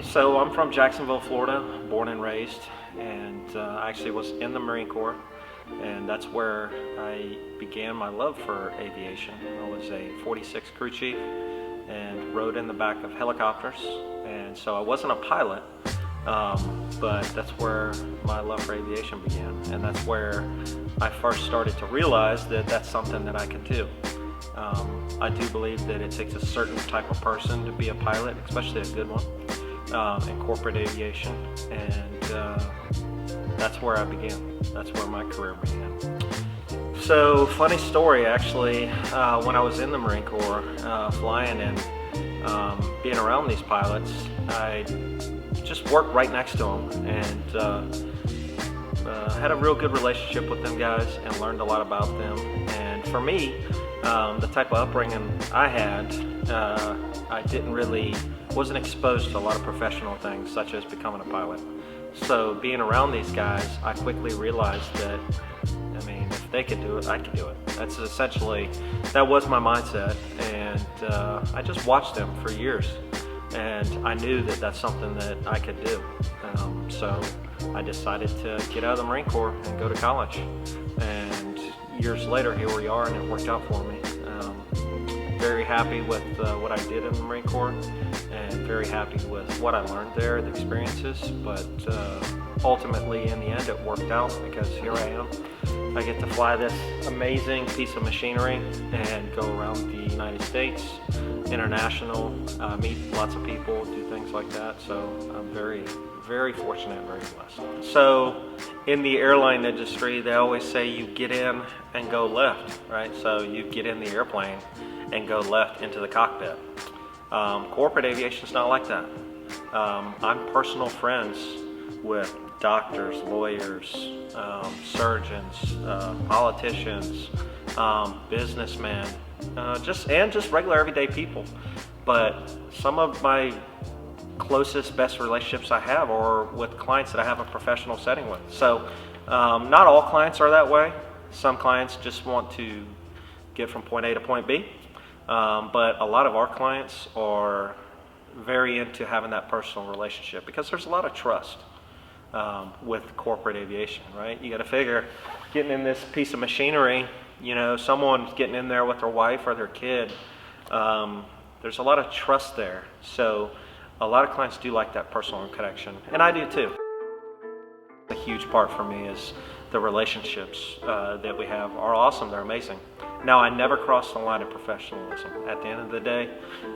So I'm from Jacksonville, Florida, born and raised, and I actually was in the Marine Corps, and that's where I began my love for aviation. I was a 46 crew chief and rode in the back of helicopters, and so I wasn't a pilot, but that's where my love for aviation began, and that's where I first started to realize that that's something that I could do. I do believe that it takes a certain type of person to be a pilot, especially a good one, in corporate aviation, and that's where I began. That's where my career began. So, funny story actually, when I was in the Marine Corps, flying and being around these pilots, I just worked right next to them and had a real good relationship with them guys and learned a lot about them. And for me, the type of upbringing I had, wasn't exposed to a lot of professional things such as becoming a pilot. So being around these guys, I quickly realized that, I mean, if they could do it, I could do it. That was my mindset, and I just watched them for years, and I knew that that's something that I could do. So I decided to get out of the Marine Corps and go to college, and years later, here we are, and it worked out for me. Very happy with what I did in the Marine Corps, and very happy with what I learned there, the experiences, but ultimately in the end it worked out because here I am. I get to fly this amazing piece of machinery and go around the United States, international, meet lots of people, do things like that, so I'm very, very fortunate and very blessed. So in the airline industry, they always say you get in and go left, right? So you get in the airplane and go left into the cockpit. Corporate aviation is not like that. I'm personal friends with doctors, lawyers, surgeons, politicians, businessmen, just regular everyday people. But some of my closest, best relationships I have are with clients that I have a professional setting with. So not all clients are that way. Some clients just want to get from point A to point B. But a lot of our clients are very into having that personal relationship because there's a lot of trust with corporate aviation, right? You got to figure, getting in this piece of machinery, you know, someone's getting in there with their wife or their kid. There's a lot of trust there. So a lot of clients do like that personal connection, and I do too. A huge part for me is the relationships that we have are awesome. They're amazing. Now, I never cross the line of professionalism. At the end of the day,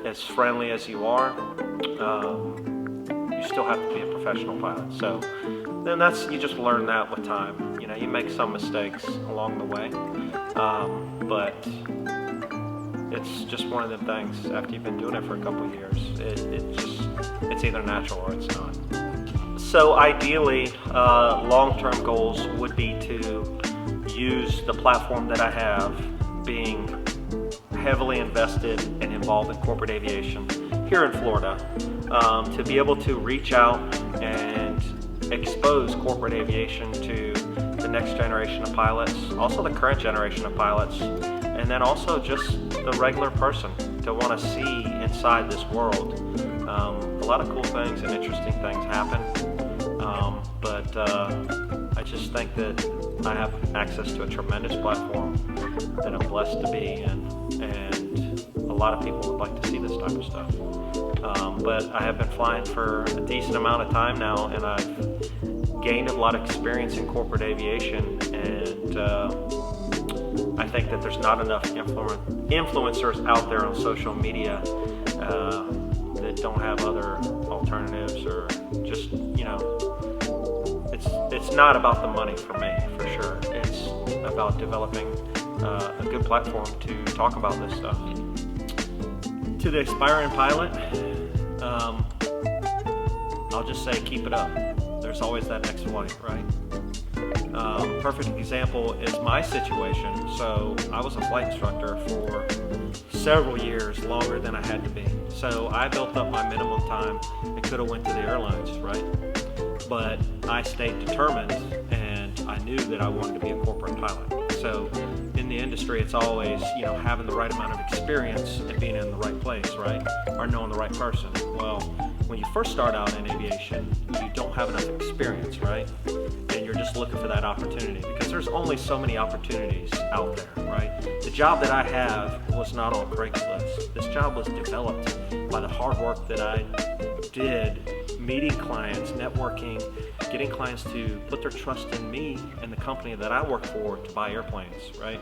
as friendly as you are, you still have to be a professional pilot. So then you just learn that with time. You know, you make some mistakes along the way, but it's just one of the things. After you've been doing it for a couple of years, it's either natural or it's not. So ideally, long-term goals would be to use the platform that I have, being heavily invested and involved in corporate aviation here in Florida, to be able to reach out and expose corporate aviation to the next generation of pilots, also the current generation of pilots, and then also just the regular person to want to see inside this world. A lot of cool things and interesting things happen, but I just think that I have access to a tremendous platform that I'm blessed to be in, and a lot of people would like to see this type of stuff. But I have been flying for a decent amount of time now, and I've gained a lot of experience in corporate aviation, and I think that there's not enough influencers out there on social media that don't have other alternatives, or just, you know, it's not about the money for me, for sure. It's about developing a good platform to talk about this stuff. To the aspiring pilot, I'll just say keep it up. There's always that next flight, right? Perfect example is my situation. So I was a flight instructor for several years, longer than I had to be. So I built up my minimum time and could have went to the airlines, right? But I stayed determined, and I knew that I wanted to be a corporate pilot. So in the industry, it's always, you know, having the right amount of experience and being in the right place, right? Or knowing the right person. Well, when you first start out in aviation, you don't have enough experience, right? And you're just looking for that opportunity because there's only so many opportunities out there, right? The job that I have was not on Craigslist. This job was developed by the hard work that I did, meeting clients, networking, getting clients to put their trust in me and the company that I work for to buy airplanes, right?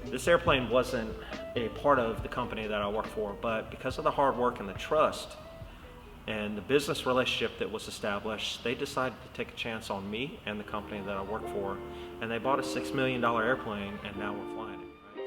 This airplane wasn't a part of the company that I work for, but because of the hard work and the trust and the business relationship that was established, they decided to take a chance on me and the company that I work for, and they bought a $6 million airplane, and now we're flying it. Right?